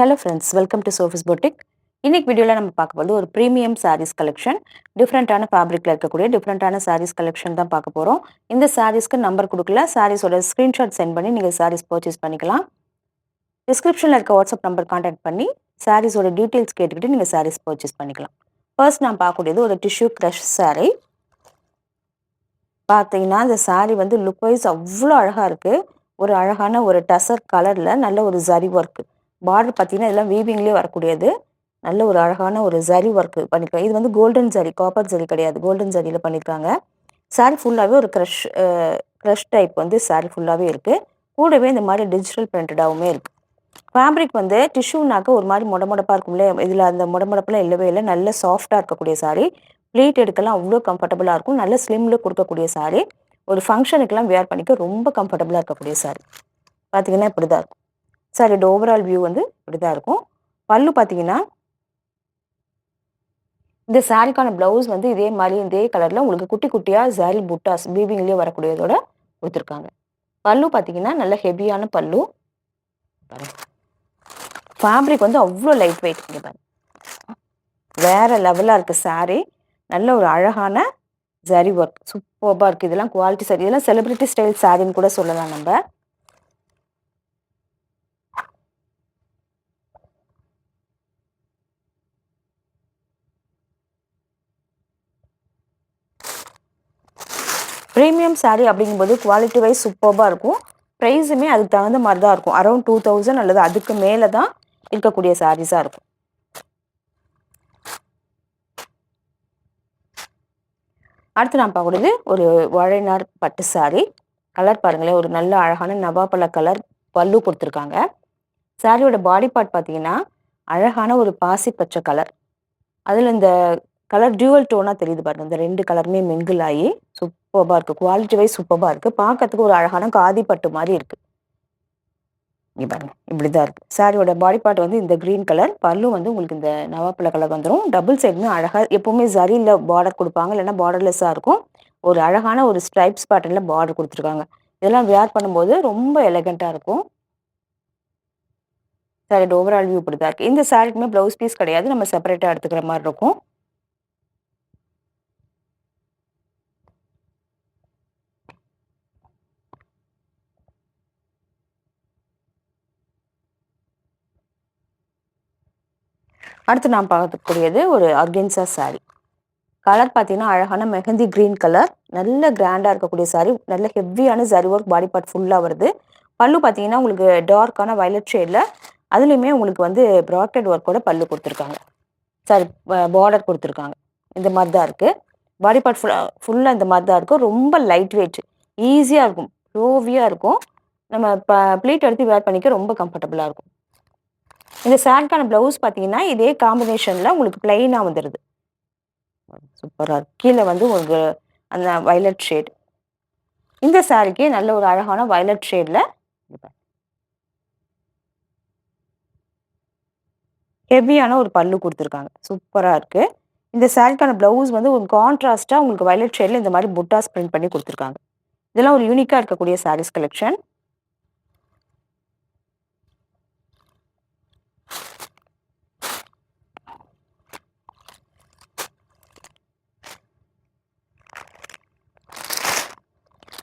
Hello friends, welcome to Sophie's boutique. இன்னைக்கு வீடியோவில் நம்ம பார்க்க போகிறது ஒரு ப்ரீமியம் சாரீஸ் கலெக்ஷன். டிஃப்ரெண்ட்டான ஃபேப்ரிக்கில் இருக்கக்கூடிய டிஃப்ரெண்ட்டான சாரீஸ் கலெக்ஷன் தான் பார்க்க போகிறோம். இந்த சாரீஸ்க்கு நம்பர் கொடுக்கல, சாரீஸோட ஸ்க்ரீன்ஷாட் சென்ட் பண்ணி நீங்கள் சாரீஸ் பர்ச்சேஸ் பண்ணிக்கலாம். டிஸ்கிரிப்ஷனில் இருக்க வாட்ஸ்அப் நம்பர் கான்டாக்ட் பண்ணி சாரீஸோட டீட்டெயில்ஸ் கேட்டுக்கிட்டு நீங்கள் சாரீஸ் பர்ச்சேஸ் பண்ணிக்கலாம். ஃபர்ஸ்ட் நான் பார்க்கக்கூடியது ஒரு டிஷ்யூ க்ரஷ் சாரீ. பார்த்தீங்கன்னா இந்த சாரீ வந்து லுக் வைஸ் அவ்வளோ அழகாக இருக்குது. ஒரு அழகான ஒரு டசர் கலரில் நல்ல ஒரு ஜரி ஒர்க். பார்டர் பார்த்தீங்கன்னா இதெல்லாம் வீவிங்லேயே வரக்கூடியது. நல்ல ஒரு அழகான ஒரு ஜரி ஒர்க் பண்ணியிருக்காங்க. இது வந்து கோல்டன் ஜரி, காப்பர் ஜரி கிடையாது, கோல்டன் ஜரியில் பண்ணியிருக்காங்க. சாரீ ஃபுல்லாகவே ஒரு க்ரஷ் டைப் வந்து சாரீ ஃபுல்லாகவே இருக்குது. கூடவே இந்த மாதிரி டிஜிட்டல் பிரிண்டடாகவுமே இருக்குது. ஃபேப்ரிக் வந்து டிஷ்யூனாக்க ஒரு மாதிரி மொடமொடப்பாக இருக்கும்ல, இதில் அந்த மொடமொடப்பெல்லாம் இல்லவே இல்லை. நல்ல சாஃப்டாக இருக்கக்கூடிய சாரீ. ப்ளீட் எடுக்கலாம் அவ்வளோ கம்ஃபர்டபுளாக இருக்கும். நல்ல ஸ்லிம்மில் கொடுக்கக்கூடிய சாரீ. ஒரு ஃபங்க்ஷனுக்கெல்லாம் வேர் பண்ணிக்க ரொம்ப கம்ஃபர்டபுளாக இருக்கக்கூடிய சாரீ. பார்த்தீங்கன்னா இப்படி தான் இருக்கும். சாரியோட ஓவரால் வியூ வந்து இப்படி தான் இருக்கும். பல்லு பார்த்தீங்கன்னா இந்த சாரிக்கான ப்ளவுஸ் வந்து இதே மாதிரி இதே கலரில் உங்களுக்கு குட்டி குட்டியாக ஜரி புட்டாஸ் வீவிங்லேயே வரக்கூடியதோட கொடுத்துருக்காங்க. பல்லு பார்த்தீங்கன்னா நல்ல ஹெவியான பல்லு. ஃபேப்ரிக் வந்து அவ்வளோ லைட் வெயிட். இங்கே பாருங்க, வேறு லெவலாக இருக்குது சாரீ. நல்ல ஒரு அழகான ஜரி ஒர்க் சூப்பராக இருக்குது. இதெல்லாம் குவாலிட்டி சாரீ. இதெல்லாம் செலிப்ரிட்டி ஸ்டைல் சாரின்னு கூட சொல்லலாம் நம்ம. ப்ரீமியம் சாரீ அப்படிங்கும்போது குவாலிட்டி வைஸ் சூப்பராக இருக்கும். ப்ரைஸுமே அதுக்கு தகுந்த மாதிரி தான் இருக்கும். அரௌண்ட் 2000 அல்லது அதுக்கு மேலே தான் இருக்கக்கூடிய சாரீஸாக இருக்கும். அடுத்து நான் பார்க்கக்கூடியது ஒரு வாழைநார் பட்டு சாரீ. கலர் பாருங்களேன், ஒரு நல்ல அழகான நவாப்பழ கலர் பல்லு கொடுத்துருக்காங்க. சாரியோட பாடி பார்ட் பார்த்தீங்கன்னா அழகான ஒரு பாசி பச்சை கலர். அதில் இந்த கலர் டியூவல் டோனாக தெரியுது பாருங்க. இந்த ரெண்டு கலருமே மிங்கிள் ஆகி சூப்பராக இருக்குது. குவாலிட்டி வைஸ் சூப்பராக இருக்குது. பார்க்கறதுக்கு ஒரு அழகான காதி பட்டு மாதிரி இருக்குது. இங்கே பாருங்க, இப்படி தான் இருக்குது. சாரியோட பாடி பார்ட் வந்து இந்த க்ரீன் கலர். பல்லு வந்து உங்களுக்கு இந்த நவாப்பழ கலர் வந்துடும். டபுள் சைடுமே அழகாக எப்போவுமே ஜரியில் பார்டர் கொடுப்பாங்க, இல்லைன்னா பார்டர்லெஸ்ஸாக இருக்கும். ஒரு அழகான ஒரு ஸ்ட்ரைப்ஸ் பேட்டர்னில் பார்டர் கொடுத்துருக்காங்க. இதெல்லாம் வேர் பண்ணும்போது ரொம்ப எலகண்ட்டாக இருக்கும். சாரியோட ஓவரால் வியூ இப்படி தான் இருக்குது. இந்த சாரிக்குமே ப்ளவுஸ் பீஸ் கிடையாது, நம்ம செப்பரேட்டாக எடுத்துக்கிற மாதிரி இருக்கும். அடுத்து நான் பார்க்கக்கூடியது ஒரு ஆர்கென்சா சாரீ. கலர் பார்த்தீங்கன்னா அழகான மெஹந்தி க்ரீன் கலர். நல்ல கிராண்டாக இருக்கக்கூடிய சாரீ. நல்ல ஹெவியான ஜரி ஒர்க் பாடி பார்ட் ஃபுல்லாக வருது. பல்லு பார்த்தீங்கன்னா உங்களுக்கு டார்க்கான வயலட் ஷேடில், அதுலேயுமே உங்களுக்கு வந்து ப்ராக்கெட் ஒர்க்கோட பல்லு கொடுத்துருக்காங்க. சாரி, பார்டர் கொடுத்துருக்காங்க. இந்த மாதிரி தான் இருக்குது. பாடி பார்ட் ஃபுல்லாக இந்த மாதிரி தான் இருக்கும். ரொம்ப லைட் வெயிட், ஈஸியாக இருக்கும், ரோவியாக இருக்கும். நம்ம ப்ளீட் எடுத்து வேர் பண்ணிக்க ரொம்ப கம்ஃபர்டபுளாக இருக்கும். இந்த சாரிக்கான ப்ளவுஸ் பார்த்தீங்கன்னா இதே காம்பினேஷனில் உங்களுக்கு பிளெயினாக வந்துடுது. சூப்பராக இருக்கு. கீழே வந்து உங்களுக்கு அந்த வயலட் ஷேட். இந்த சாரிக்கு நல்ல ஒரு அழகான வயலட் ஷேடில் ஹெவியான ஒரு பல்லு கொடுத்துருக்காங்க. சூப்பராக இருக்குது. இந்த சாரிக்கான ப்ளவுஸ் வந்து ஒரு கான்ட்ராஸ்ட்டாக உங்களுக்கு வயலட் ஷேடில் இந்த மாதிரி புட்டாஸ் பிரிண்ட் பண்ணி கொடுத்துருக்காங்க. இதெல்லாம் ஒரு யூனிக்காக இருக்கக்கூடிய சாரீஸ் கலெக்ஷன்.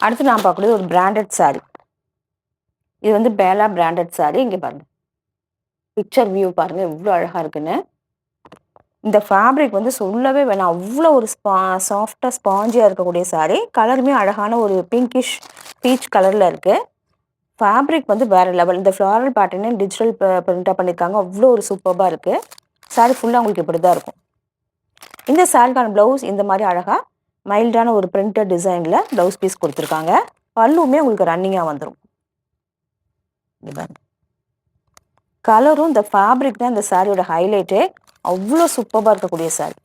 அடுத்து நான் பார்க்கக்கூடியது ஒரு பிராண்டட் சாரீ. இது வந்து பேலா பிராண்டட் சாரீ. இங்கே பாருங்கள், பிக்சர் வியூ பாருங்கள் எவ்வளோ அழகாக இருக்குன்னு. இந்த ஃபேப்ரிக் வந்து சொல்லவே வேணாம், அவ்வளோ ஒரு சாஃப்டாக ஸ்பாஞ்சியாக இருக்கக்கூடிய சாரீ. கலருமே அழகான ஒரு பிங்கிஷ் பீச் கலரில் இருக்குது. ஃபேப்ரிக் வந்து வேறு லெவல். இந்த ஃப்ளாரல் பேட்டர்னு டிஜிட்டல் பிரிண்டாக பண்ணியிருக்காங்க. அவ்வளோ ஒரு சூப்பராக இருக்குது. சாரீ ஃபுல்லாக உங்களுக்கு இப்படி தான் இருக்கும். இந்த சாரிக்கான ப்ளவுஸ் இந்த மாதிரி அழகாக மைல்டான ஒரு பிரிண்டட் டிசைனில் ப்ளவுஸ் பீஸ் கொடுத்துருக்காங்க. பல்லுமே உங்களுக்கு ரன்னிங்காக வந்துடும். கலரும் இந்த ஃபேப்ரிக் தான் இந்த சாரியோட ஹைலைட்டே. அவ்வளோ சூப்பராக இருக்கக்கூடிய சாரி.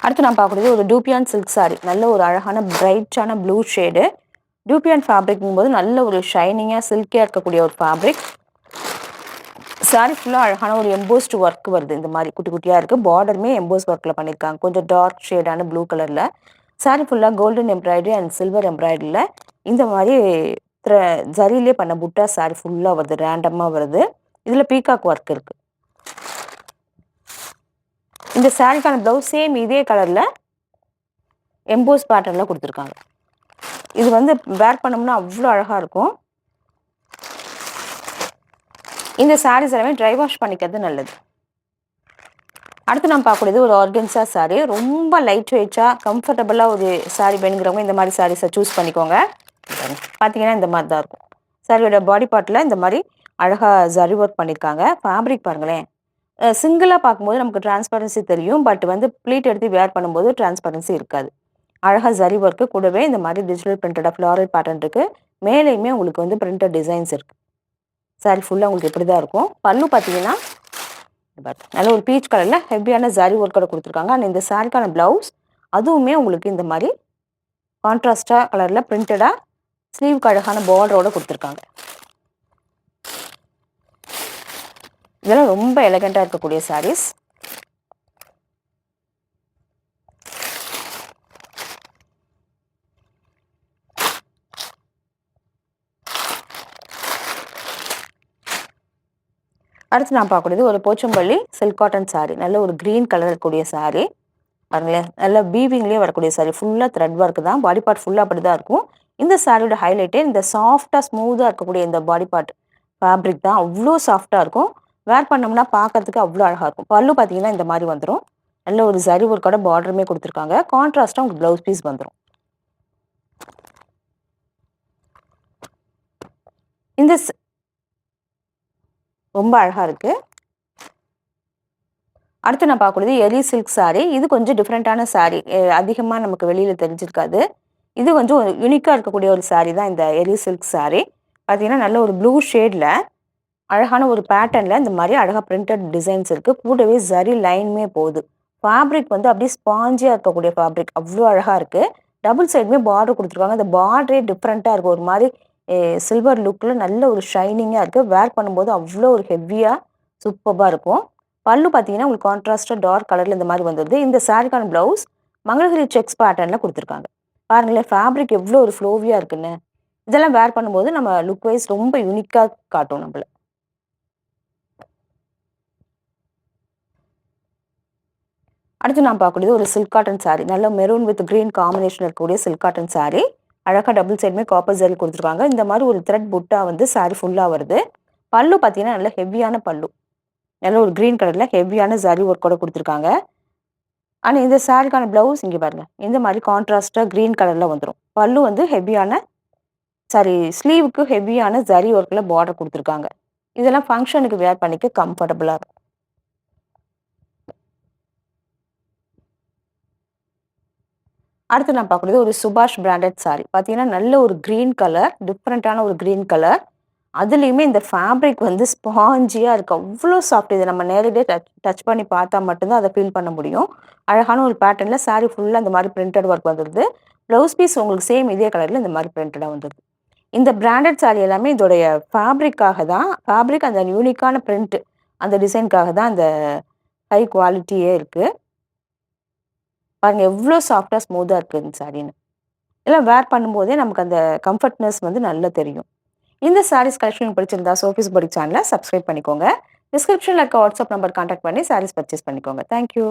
அடுத்து நான் பார்க்கக்கூடியது ஒரு டூபியான் சில்க் சாரி. நல்ல ஒரு அழகான பிரைட்டான ப்ளூ ஷேடு. டூபியான் ஃபேப்ரிக்கும்போது நல்ல ஒரு ஷைனிங்காக சில்கியாக இருக்கக்கூடிய ஒரு ஃபேப்ரிக். சாரி ஃபுல்லா அழகான ஒரு எம்போஸ்டு ஒர்க் வருது. இந்த மாரி குட்டி குட்டியா இருக்கு. பார்டருமே எம்போஸ் ஒர்க்ல பண்ணியிருக்காங்க. கொஞ்சம் டார்க் ஷேடான ப்ளூ கலர்ல. சாரி ஃபுல்லா கோல்டன் எம்ப்ராய்டரி அண்ட் சில்வர் எம்ப்ராய்டரில இந்த மாரி த்ர ஜரியிலே பண்ண புட்டா சாரி ஃபுல்லா வருது. ரேண்டமா வருது. இதுல பீகாக் ஒர்க் இருக்கு. இந்த சாரிக்கான ப்ளவுஸ் சேம் இதே கலர்ல எம்போஸ் பேட்டர்ன்ல குடுத்துருக்காங்க. இது வந்து வேர் பண்ணோம்னா அவ்ளோ அழகா இருக்கும். இந்த சாரீஸ் எல்லாமே ட்ரை வாஷ் பண்ணிக்கிறது நல்லது. அடுத்து நம்ம பார்க்கக்கூடியது ஒரு ஆர்கன்ஸா சாரி. ரொம்ப லைட் வெயிட்டா கம்ஃபர்டபுளா ஒரு சாரி வேணுங்கிறவங்க இந்த மாதிரி சாரீஸை சூஸ் பண்ணிக்கோங்க. பார்த்தீங்கன்னா இந்த மாதிரி தான் இருக்கும். சாரியோட பாடி பார்ட்டில் இந்த மாதிரி அழகா ஜரி ஒர்க் பண்ணியிருக்காங்க. ஃபேப்ரிக் பாருங்களேன். சிங்கிளாக பார்க்கும்போது நமக்கு டிரான்ஸ்பரன்சி தெரியும். பட் வந்து ப்ளீட் எடுத்து வேர் பண்ணும்போது டிரான்ஸ்பரன்சி இருக்காது. அழகா ஜரி ஒர்க்கு கூடவே இந்த மாதிரி டிஜிட்டல் பிரிண்டடாக ஃப்ளாரல் பேட்டர்ன் இருக்குது. மேலேயுமே உங்களுக்கு வந்து பிரிண்டட் டிசைன்ஸ் இருக்குது. சாரி ஃபுல்லாக உங்களுக்கு இப்படி தான் இருக்கும். பல்லு பார்த்தீங்கன்னா நல்ல ஒரு பீச் கலரில் ஹெவியான ஜரி ஒர்க்கோட கொடுத்துருக்காங்க. அண்ட் இந்த சாரிக்கான ப்ளவுஸ் அதுவுமே உங்களுக்கு இந்த மாதிரி கான்ட்ராஸ்டாக கலரில் பிரிண்டடாக ஸ்லீவ்க்கு அழகான பார்டரோட கொடுத்துருக்காங்க. இதெல்லாம் ரொம்ப எலகண்டாக இருக்கக்கூடிய சாரீஸ். அடுத்து நான் பார்க்கக்கூடியது ஒரு போச்சம்பள்ளி சில்க் காட்டன் சாரீ. நல்ல ஒரு க்ரீன் கலர் இருக்கக்கூடிய சாரீ. பாருங்களேன், நல்ல வீவிங்லேயே வரக்கூடிய சாரீ. ஃபுல்லாக த்ரெட் ஒர்க் தான். பாடி பார்ட் ஃபுல்லாக அப்படி தான் இருக்கும். இந்த சாரியோட ஹைலைட்டே இந்த சாஃப்டாக ஸ்மூத்தாக இருக்கக்கூடிய இந்த பாடி பார்ட் ஃபேப்ரிக் தான். அவ்வளோ சாஃப்டாக இருக்கும். வேர் பண்ணோம்னா பார்க்கறதுக்கு அவ்வளோ அழகாக இருக்கும். பல்லு பார்த்தீங்கன்னா இந்த மாதிரி வந்துடும். நல்ல ஒரு ஜரி ஒர்க்கோட பார்டருமே கொடுத்துருக்காங்க. கான்ட்ராஸ்டாக உங்களுக்கு ப்ளவுஸ் பீஸ் வந்துடும். இந்த ரொம்ப அழகாக இருக்குது. அடுத்து நான் பார்க்கக்கூடியது எரி சில்க் சாரீ. இது கொஞ்சம் டிஃப்ரெண்ட்டான சாரீ. அதிகமாக நமக்கு வெளியில் தெரிஞ்சிருக்காது. இது கொஞ்சம் யூனிக்காக இருக்கக்கூடிய ஒரு சாரீ தான் இந்த எரி சில்க் சாரீ. பார்த்தீங்கன்னா நல்ல ஒரு ப்ளூ ஷேடில் அழகான ஒரு பேட்டர்னில் இந்த மாதிரி அழகாக பிரிண்டட் டிசைன்ஸ் இருக்குது. கூடவே ஜரி லைனுமே போகுது. ஃபேப்ரிக் வந்து அப்படியே ஸ்பாஞ்சியாக இருக்கக்கூடிய ஃபேப்ரிக். அவ்வளோ அழகாக இருக்குது. டபுள் சைடுமே பார்டர் கொடுத்துருக்காங்க. அந்த பார்டரே டிஃப்ரெண்ட்டாக இருக்கும். ஒரு மாதிரி சில்வர் லுக்கில் நல்ல ஒரு ஷைனிங்காக இருக்குது. வேர் பண்ணும்போது அவ்வளோ ஒரு ஹெவியாக சூப்பராக இருக்கும். பல்லு பார்த்தீங்கன்னா உங்களுக்கு கான்ட்ராஸ்டாக டார்க் கலரில் இந்த மாதிரி வந்துடுது. இந்த சாரிக்கான ப்ளவுஸ் மங்களகிரி செக்ஸ் பேட்டர்னில் கொடுத்துருக்காங்க. பாருங்களேன், ஃபேப்ரிக் எவ்வளோ ஒரு ஃப்ளோவியாக இருக்குன்னு. இதெல்லாம் வேர் பண்ணும்போது நம்ம லுக் வைஸ் ரொம்ப யூனிக்காக காட்டும் நம்மள. அடுத்து நான் பார்க்கக்கூடியது ஒரு சில்க் காட்டன் சாரீ. நல்ல மெரூன் வித் கிரீன் காம்பினேஷன் இருக்கக்கூடிய சில்க் காட்டன் சாரீ. அழகாக டபுள் சைடுமே காப்பர் ஜரி கொடுத்துருக்காங்க. இந்த மாதிரி ஒரு த்ரெட் புட்டா வந்து சாரீ ஃபுல்லாக வருது. பல்லு பார்த்தீங்கன்னா நல்ல ஹெவியான பல்லு. நல்ல ஒரு கிரீன் கலரில் ஹெவியான ஜரி ஒர்க்கோட கொடுத்துருக்காங்க. ஆனால் இந்த சாரிக்கான ப்ளவுஸ் இங்கே பாருங்கள், இந்த மாதிரி கான்ட்ராஸ்டாக க்ரீன் கலரில் வந்துடும். பல்லு வந்து ஹெவியான ஸ்லீவுக்கு ஹெவியான ஜரி ஒர்க்கில் பார்டர் கொடுத்துருக்காங்க. இதெல்லாம் ஃபங்க்ஷனுக்கு வேர் பண்ணிக்க கம்ஃபர்டபுளாக இருக்கும். அடுத்து நான் பார்க்குறது ஒரு சுபாஷ் பிராண்டட் சாரி. பார்த்தீங்கன்னா நல்ல ஒரு க்ரீன் கலர், டிஃப்ரெண்ட்டான ஒரு க்ரீன் கலர். அதுலேயுமே இந்த ஃபேப்ரிக் வந்து ஸ்பாஞ்சியாக இருக்குது. அவ்வளோ சாஃப்ட். இதை நம்ம நேரடியாக டச் பண்ணி பார்த்தா மட்டும்தான் அதை ஃபீல் பண்ண முடியும். அழகான ஒரு பேட்டர்னில் சாரீ ஃபுல்லாக இந்த மாதிரி பிரிண்டட் ஒர்க் வந்துடுது. ப்ளவுஸ் பீஸ் உங்களுக்கு சேம் இதே கலரில் இந்த மாதிரி பிரிண்டடாக வந்துடுது. இந்த பிராண்டட் சாரீ எல்லாமே இதோடைய ஃபேப்ரிக்காக தான். ஃபேப்ரிக் அந்த யூனிக்கான பிரிண்ட் அந்த டிசைனுக்காக தான் அந்த ஹை குவாலிட்டியே இருக்குது. பாருங்க எவ்வளோ சாஃப்டாக ஸ்மூத்தாக இருக்குது இந்த சாரீன்னு. இதெல்லாம் வேர் பண்ணும்போதே நமக்கு அந்த கம்ஃபர்ட்னஸ் வந்து நல்லா தெரியும். இந்த சாரீஸ் கலெக்ஷன் பிடிச்சிருந்தா சோஃபிஸ் பொடிக் சேனலை சப்ஸ்கிரைப் பண்ணிக்கோங்க. டிஸ்கிரிப்ஷனில் இருக்க வாட்ஸ்அப் நம்பர் கான்டாக்ட் பண்ணி சாரீஸ் பர்ச்சேஸ் பண்ணிக்கோங்க. தேங்க்யூ.